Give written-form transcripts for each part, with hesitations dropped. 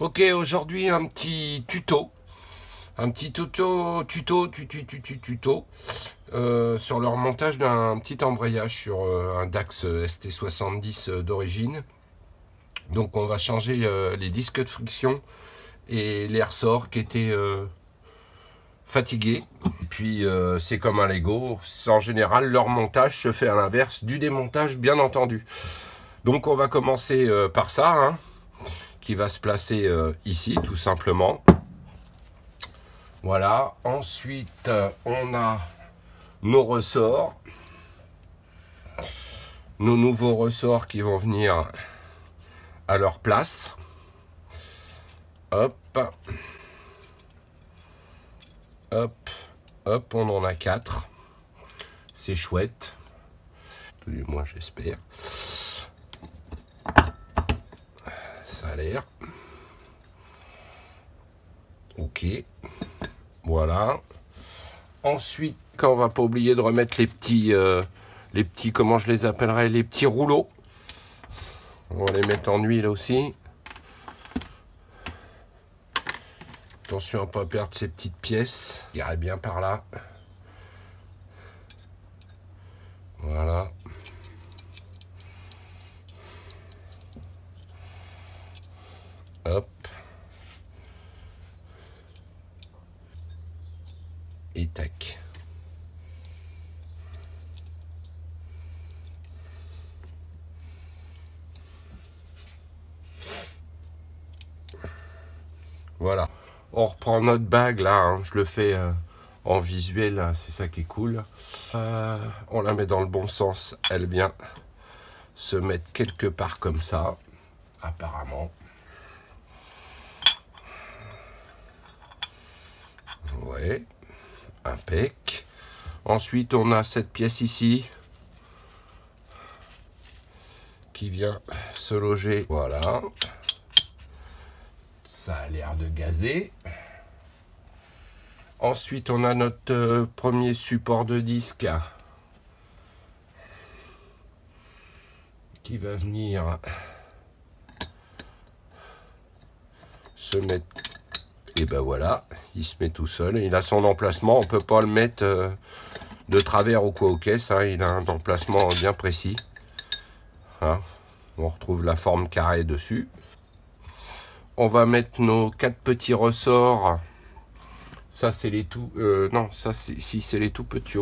Ok, aujourd'hui un petit tuto. Un petit tuto sur le remontage d'un petit embrayage sur un Dax ST70 d'origine. Donc on va changer les disques de friction et les ressorts qui étaient fatigués. Et puis c'est comme un Lego, en général leur montage se fait à l'inverse du démontage bien entendu. Donc on va commencer par ça, hein, qui va se placer ici tout simplement. Voilà, ensuite on a nos ressorts, nos nouveaux ressorts qui vont venir à leur place. Hop, hop, hop, on en a 4. C'est chouette, tout du moins j'espère. Ça a l'air. Ok, voilà. Ensuite, quand on va pas oublier de remettre les petits, comment je les appellerais, les petits rouleaux. On va les mettre en huile aussi. Attention à ne pas perdre ces petites pièces. Il irait bien par là. Voilà. Hop. Et tac. Voilà. On reprend notre bague là, hein. Je le fais en visuel, c'est ça qui est cool. On la met dans le bon sens, elle vient se mettre quelque part comme ça, apparemment. Ouais, impec. Ensuite, on a cette pièce ici qui vient se loger. Voilà. Ça a l'air de gazer. Ensuite, on a notre premier support de disque qui va venir se mettre. Et ben voilà, il se met tout seul. Il a son emplacement. On peut pas le mettre de travers ou quoi aux caisses. Hein. Il a un emplacement bien précis. Hein. On retrouve la forme carrée dessus. On va mettre nos 4 petits ressorts. Ça, c'est les tout... non, ça, c'est les tout petits.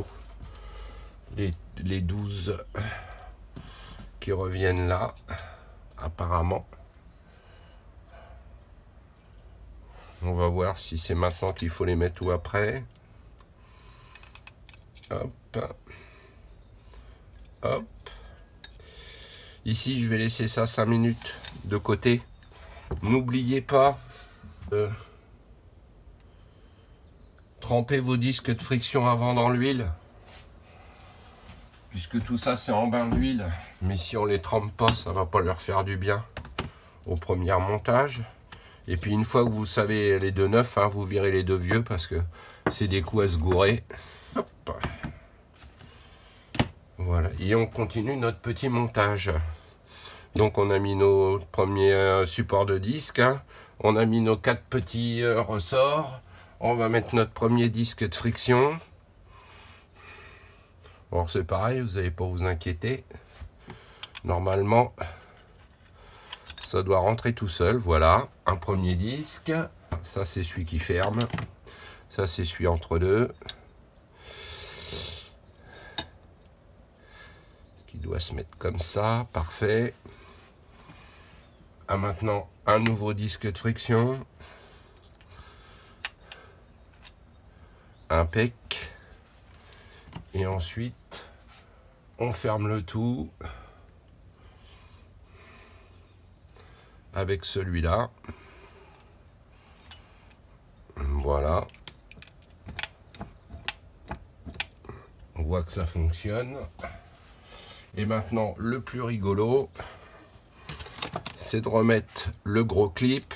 Les 12 qui reviennent là, apparemment. On va voir si c'est maintenant qu'il faut les mettre ou après. Hop. Hop. Ici, je vais laisser ça 5 minutes de côté. N'oubliez pas de tremper vos disques de friction avant dans l'huile. Puisque tout ça, c'est en bain d'huile. Mais si on les trempe pas, ça va pas leur faire du bien au premier montage. Et puis une fois que vous savez les deux neufs, hein, vous virez les deux vieux parce que c'est des coups à se gourer. Hop. Voilà. Et on continue notre petit montage. Donc on a mis nos premiers supports de disque, hein. On a mis nos 4 petits ressorts. On va mettre notre premier disque de friction. Alors c'est pareil, vous n'allez pas vous inquiéter. Normalement, ça doit rentrer tout seul. Voilà, un premier disque. Ça c'est celui qui ferme. Ça c'est celui entre deux. Qui doit se mettre comme ça, parfait. Maintenant, un nouveau disque de friction. Impec. Et ensuite, on ferme le tout avec celui-là. Voilà. On voit que ça fonctionne. Et maintenant, le plus rigolo, c'est de remettre le gros clip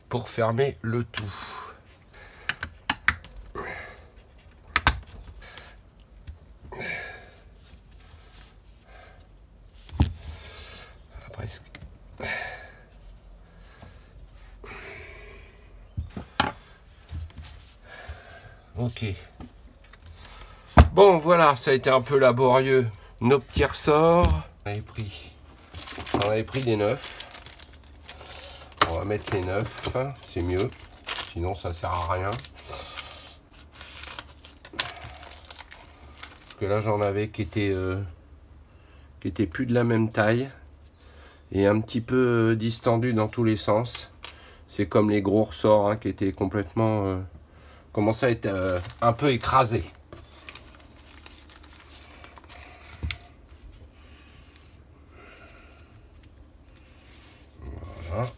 pour fermer le tout. Ok. Bon, voilà, ça a été un peu laborieux. Nos petits ressorts. On avait pris des neufs. On va mettre les neufs, c'est mieux. Sinon, ça sert à rien. Parce que là, j'en avais qui étaient plus de la même taille. Et un petit peu distendus dans tous les sens. C'est comme les gros ressorts, hein, qui étaient complètement... commençaient à être un peu écrasés. Voilà.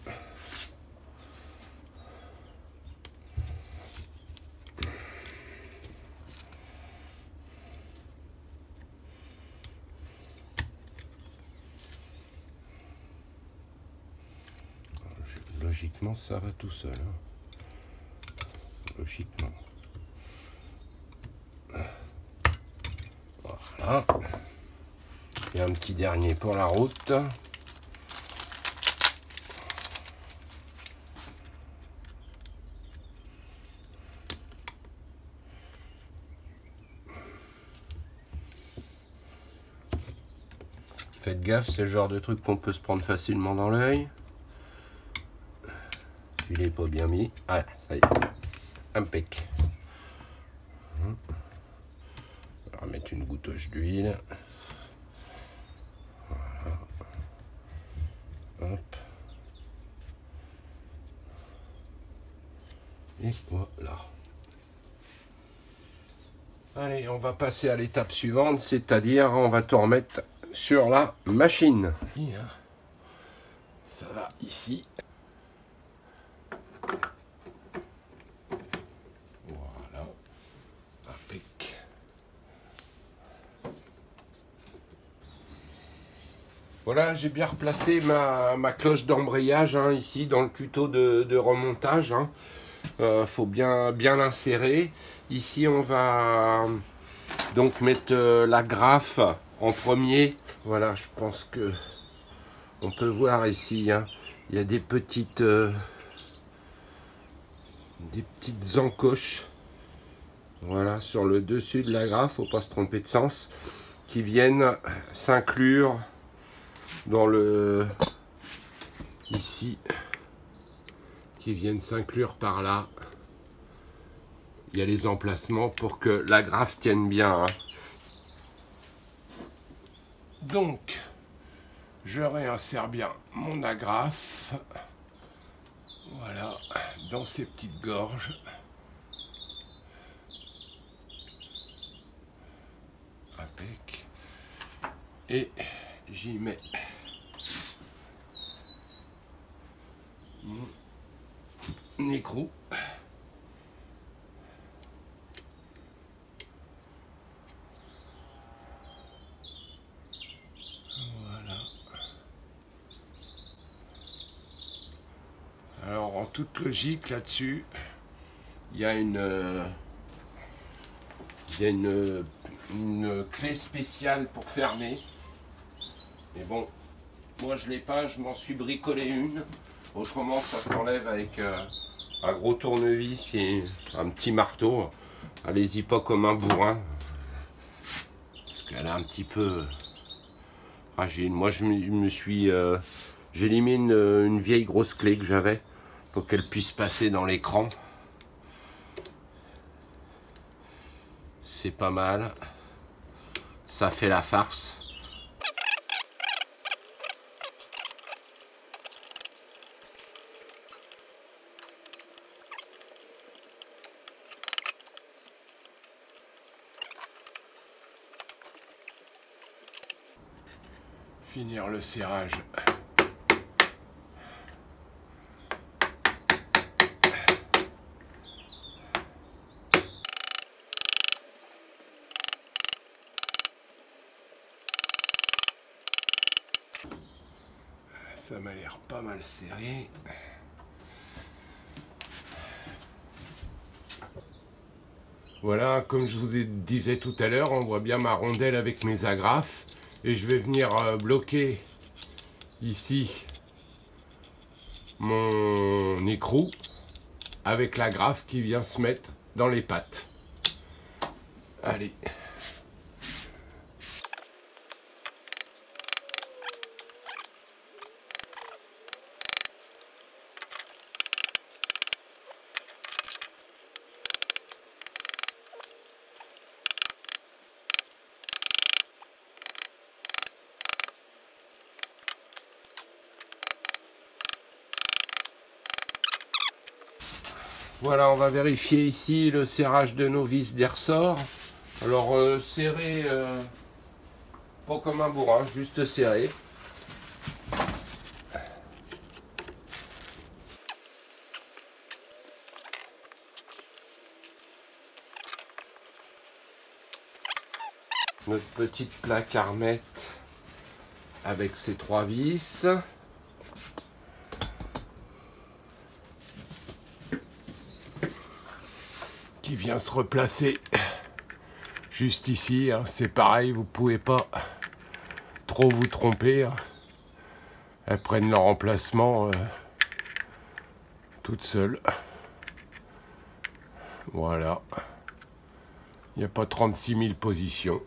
Logiquement, ça va tout seul. Hein. Logiquement. Voilà. Et un petit dernier pour la route. Faites gaffe, c'est le genre de truc qu'on peut se prendre facilement dans l'œil. Il n'est pas bien mis. Ah, ça y est. Impec. On va mettre une gouttouche d'huile. Voilà. Hop. Et voilà. Allez, on va passer à l'étape suivante, c'est-à-dire on va tout remettre sur la machine. Ça va ici. Voilà. Impec. Voilà, j'ai bien replacé ma cloche d'embrayage hein, ici dans le tuto de remontage. Hein. Faut bien l'insérer. Ici, on va donc mettre la graffe en premier. Voilà, je pense que on peut voir ici. Hein, il y a des petites encoches. Voilà, sur le dessus de la graffe, faut pas se tromper de sens, qui viennent s'inclure dans le ici, qui viennent s'inclure par là. Il y a les emplacements pour que la graffe tienne bien. Hein. Donc, je réinsère bien mon agrafe. Voilà, dans ces petites gorges. Impec. Et j'y mets mon écrou. Alors, en toute logique, là-dessus, il y a une clé spéciale pour fermer. Mais bon, moi je l'ai pas, je m'en suis bricolé une. Autrement, ça s'enlève avec un gros tournevis et un petit marteau. Allez-y pas comme un bourrin. Parce qu'elle est un petit peu fragile. Moi, j'ai mis une vieille grosse clé que j'avais pour qu'elle puisse passer dans l'écran. C'est pas mal. Ça fait la farce. Finir le serrage. Ça m'a l'air pas mal serré. Voilà, comme je vous disais tout à l'heure, on voit bien ma rondelle avec mes agrafes. Et je vais venir bloquer ici mon écrou avec l'agrafe qui vient se mettre dans les pattes. Allez. Voilà, on va vérifier ici le serrage de nos vis des ressorts. Alors serré, pas comme un bourrin, juste serré. Notre petite plaque armette avec ses 3 vis. Qui vient se replacer juste ici, hein. C'est pareil, vous pouvez pas trop vous tromper, hein. Elles prennent leur emplacement toutes seules. Voilà, il n'y a pas 36 000 positions.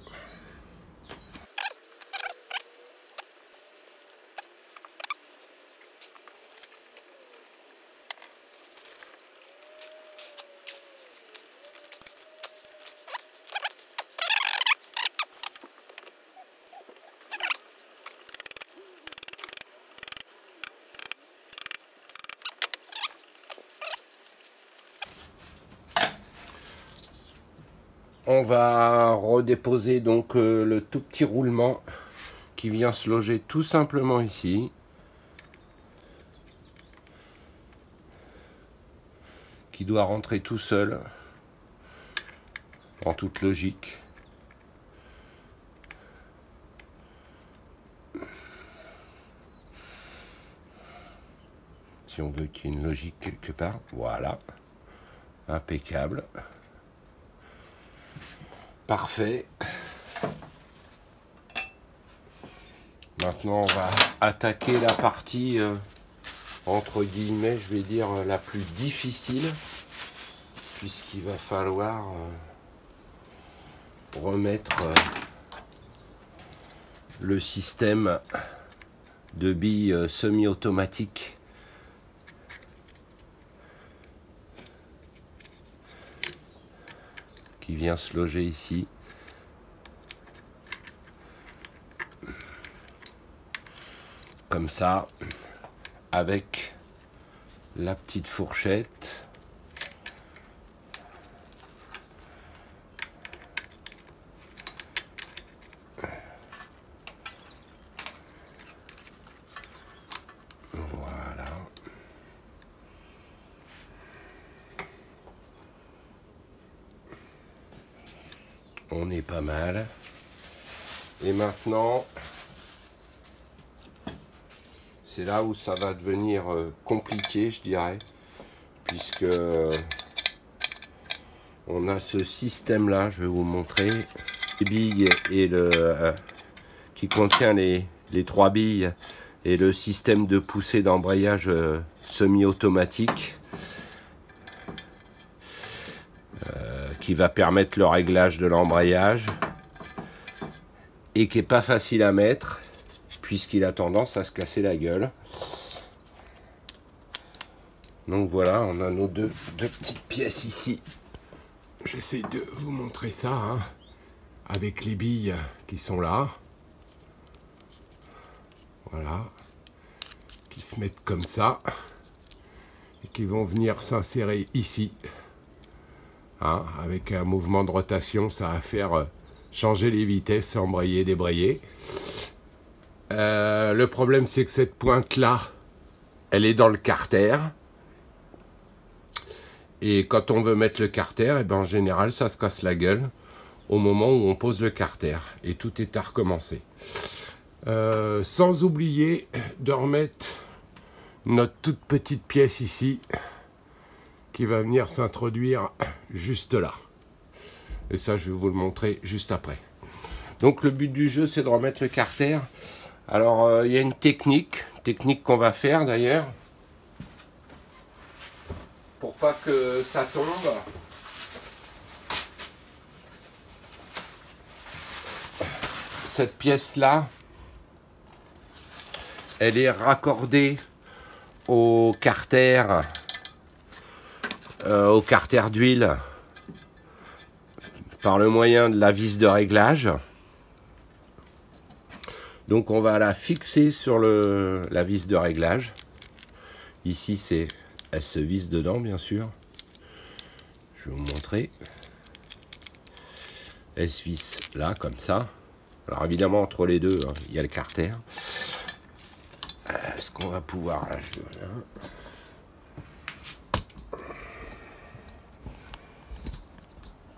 On va redéposer donc le tout petit roulement qui vient se loger tout simplement ici. Qui doit rentrer tout seul, en toute logique. Si on veut qu'il y ait une logique quelque part, voilà. Impeccable. Parfait. Maintenant, on va attaquer la partie, entre guillemets, je vais dire, la plus difficile, puisqu'il va falloir remettre le système de billes semi-automatique qui vient se loger ici. Comme ça, avec la petite fourchette. Voilà. On est pas mal. Et maintenant, c'est là où ça va devenir compliqué, je dirais, puisque on a ce système là, je vais vous montrer, les billes et qui contient les 3 billes et le système de poussée d'embrayage semi-automatique qui va permettre le réglage de l'embrayage et qui est pas facile à mettre puisqu'il a tendance à se casser la gueule. Donc voilà, on a nos deux petites pièces ici. J'essaie de vous montrer ça, hein, avec les billes qui sont là. Voilà. Qui se mettent comme ça. Et qui vont venir s'insérer ici. Hein, avec un mouvement de rotation, ça va faire changer les vitesses, embrayer, débrayer. Le problème, c'est que cette pointe-là, elle est dans le carter. Et quand on veut mettre le carter, eh ben, en général, ça se casse la gueule au moment où on pose le carter. Et tout est à recommencer. Sans oublier de remettre notre toute petite pièce ici, qui va venir s'introduire juste là. Et ça, je vais vous le montrer juste après. Donc, le but du jeu, c'est de remettre le carter. Alors, il y a une technique qu'on va faire d'ailleurs, pour pas que ça tombe. cette pièce-là, elle est raccordée au carter d'huile par le moyen de la vis de réglage. Donc on va la fixer sur la vis de réglage. Ici, elle se visse dedans, bien sûr. Je vais vous montrer. Elle se visse là, comme ça. Alors évidemment, entre les deux, hein, il y a le carter. Est-ce qu'on va pouvoir... Là,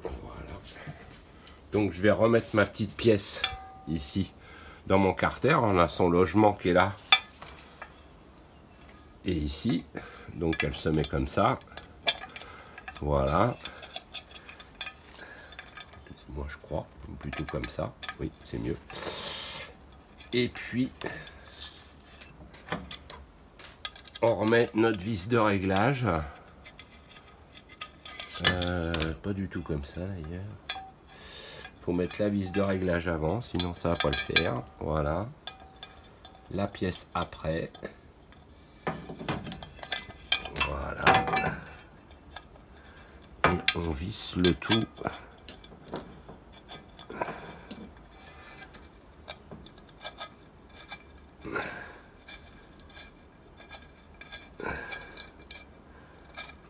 voilà. Donc je vais remettre ma petite pièce ici dans mon carter. On a son logement qui est là. Et ici. Donc elle se met comme ça. Voilà. Moi je crois. Plutôt comme ça. Oui, c'est mieux. Et puis... on remet notre vis de réglage. Pas du tout comme ça d'ailleurs. Faut mettre la vis de réglage avant, sinon ça va pas le faire. Voilà. La pièce après. Voilà. Et on visse le tout.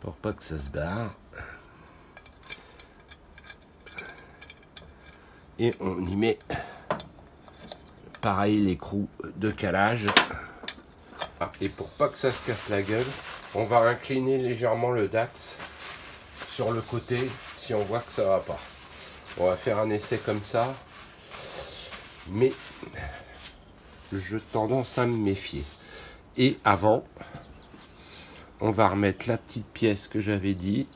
Pour pas que ça se barre. Et on y met pareil l'écrou de calage. Ah, et pour pas que ça se casse la gueule, on va incliner légèrement le dax sur le côté si on voit que ça va pas. On va faire un essai comme ça, mais j'ai tendance à me méfier. Et avant, on va remettre la petite pièce que j'avais dit,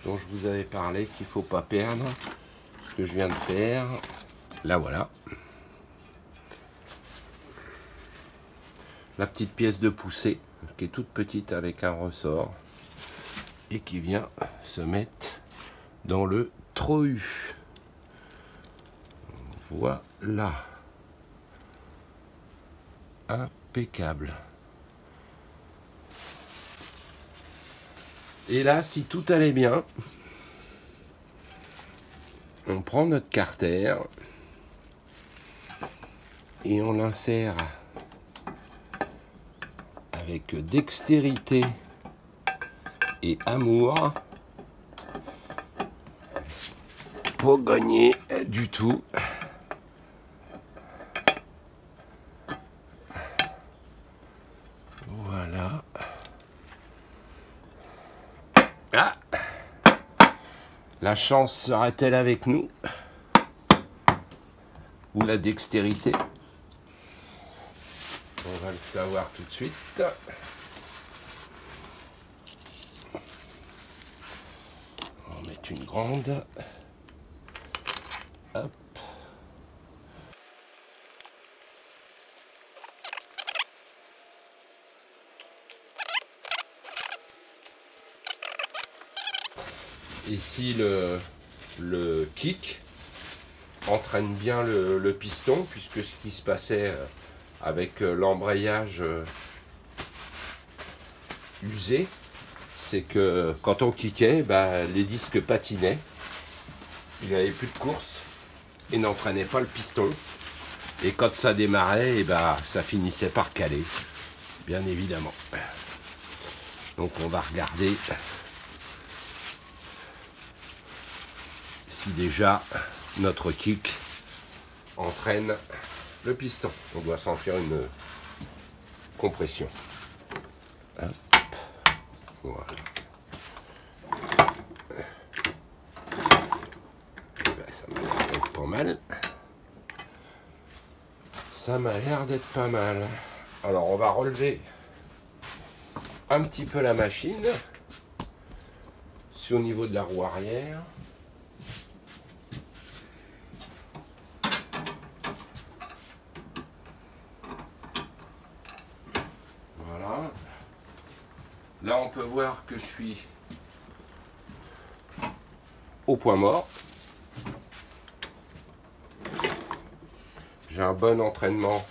dont je vous avais parlé, qu'il ne faut pas perdre, ce que je viens de faire. Là voilà. La petite pièce de poussée, qui est toute petite avec un ressort, et qui vient se mettre dans le trou. Voilà. Impeccable. Et là, si tout allait bien, on prend notre carter et on l'insère avec dextérité et amour pour gagner du tout. Voilà. Ah, la chance sera-t-elle avec nous? Ou la dextérité? On va le savoir tout de suite. On va mettre une grande. Hop. Et si le kick entraîne bien le piston, puisque ce qui se passait avec l'embrayage usé, c'est que quand on kickait, les disques patinaient, il n'y avait plus de course et n'entraînait pas le piston. Et quand ça démarrait, ça finissait par caler, bien évidemment. Donc on va regarder si déjà notre kick entraîne le piston. On doit sentir une compression. Hop. Voilà. Ça m'a l'air d'être pas mal. Ça m'a l'air d'être pas mal. Alors on va relever un petit peu la machine. C'est au niveau de la roue arrière. Là, on peut voir que je suis au point mort. J'ai un bon entraînement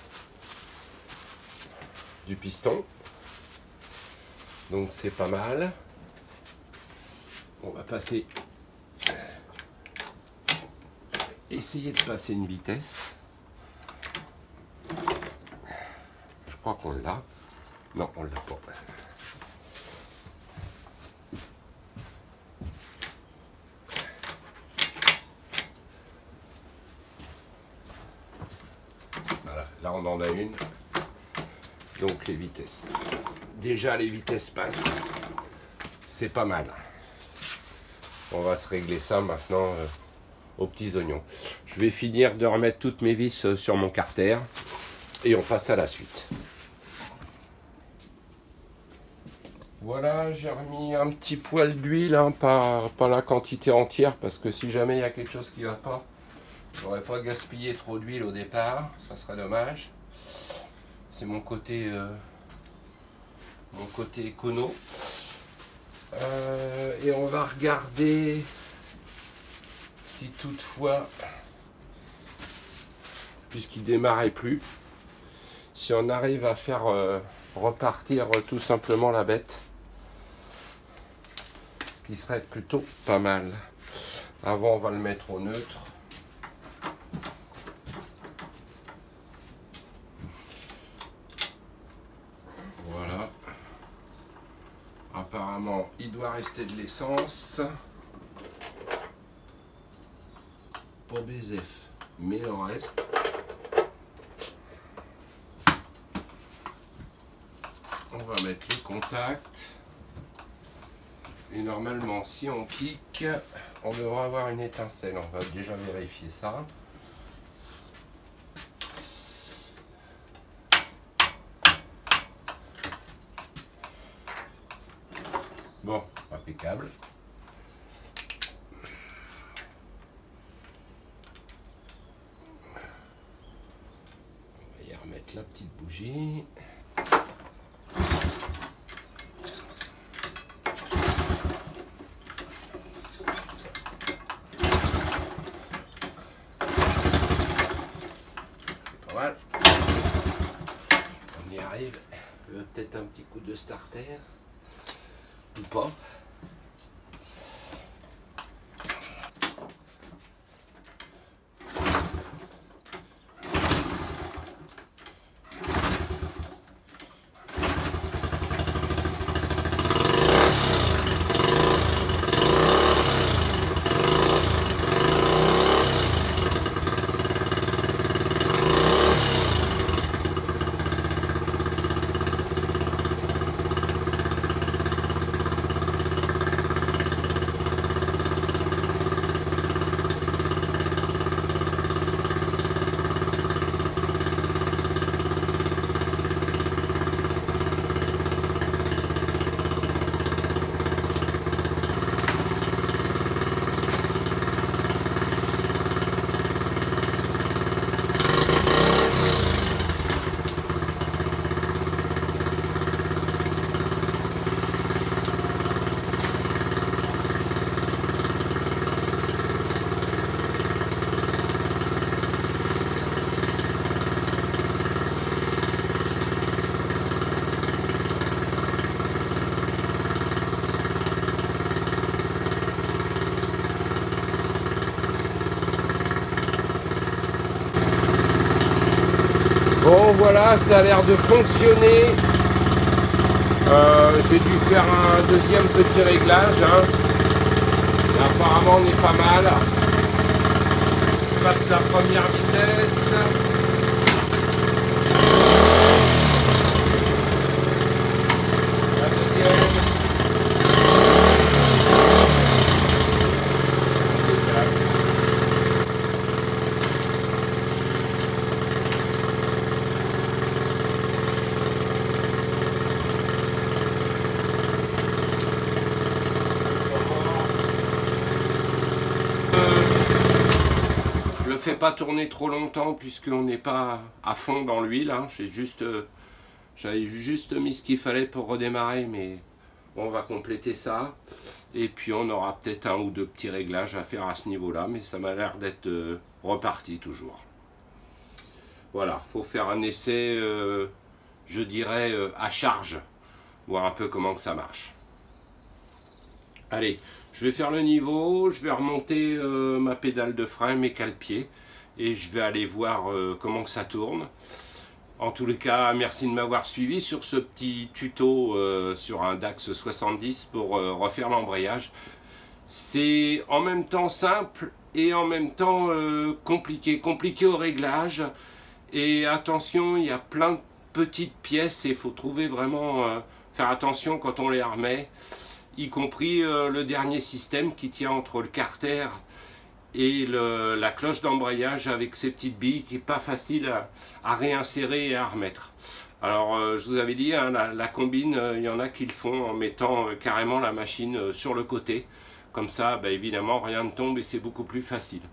du piston. Donc c'est pas mal. On va passer. Essayer de passer une vitesse. Je crois qu'on l'a. Non, on l'a pas. Voilà, là on en a une. Donc les vitesses. Déjà les vitesses passent. C'est pas mal. On va se régler ça maintenant aux petits oignons. Je vais finir de remettre toutes mes vis sur mon carter et on passe à la suite. Voilà, j'ai remis un petit poil d'huile, hein, pas la quantité entière, parce que si jamais il y a quelque chose qui ne va pas, je n'aurais pas gaspillé trop d'huile au départ, ça serait dommage. C'est mon côté écono. Et on va regarder si toutefois, puisqu'il démarrait plus, si on arrive à faire repartir tout simplement la bête, ce qui serait plutôt pas mal. Avant on va le mettre au neutre. Voilà. Apparemment il doit rester de l'essence. Pas BZF, mais il en reste. On va mettre les contacts. Et normalement, si on clique, on devrait avoir une étincelle. On va déjà vérifier ça. Bon, impeccable. On va y remettre la petite bougie. Voilà. On y arrive. Peut-être un petit coup de starter. Ou pas. Bon voilà, ça a l'air de fonctionner. J'ai dû faire un deuxième petit réglage. Hein. Et apparemment on est pas mal. Je passe la première vitesse. La deuxième. Fais pas tourner trop longtemps puisqu'on n'est pas à fond dans l'huile. Hein. J'avais juste mis ce qu'il fallait pour redémarrer, mais on va compléter ça. Et puis on aura peut-être un ou deux petits réglages à faire à ce niveau-là, mais ça m'a l'air d'être reparti toujours. Voilà, faut faire un essai, je dirais, à charge, voir un peu comment que ça marche. Allez, je vais faire le niveau, je vais remonter ma pédale de frein, mes cale-pieds, et je vais aller voir comment que ça tourne. En tous les cas, merci de m'avoir suivi sur ce petit tuto sur un Dax 70 pour refaire l'embrayage. C'est en même temps simple et en même temps compliqué au réglage. Et attention, il y a plein de petites pièces et il faut trouver vraiment, faire attention quand on les remet, y compris le dernier système qui tient entre le carter et la cloche d'embrayage avec ces petites billes qui n'est pas facile à réinsérer et à remettre. Alors je vous avais dit, hein, la combine, il y en a qui le font en mettant carrément la machine sur le côté. Comme ça, bah, évidemment, rien ne tombe et c'est beaucoup plus facile.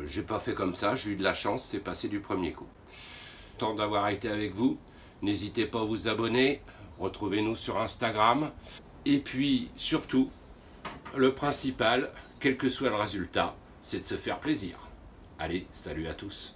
J'ai pas fait comme ça, j'ai eu de la chance, c'est passé du premier coup. Tant d'avoir été avec vous, n'hésitez pas à vous abonner, retrouvez-nous sur Instagram. Et puis, surtout, le principal, quel que soit le résultat, c'est de se faire plaisir. Allez, salut à tous.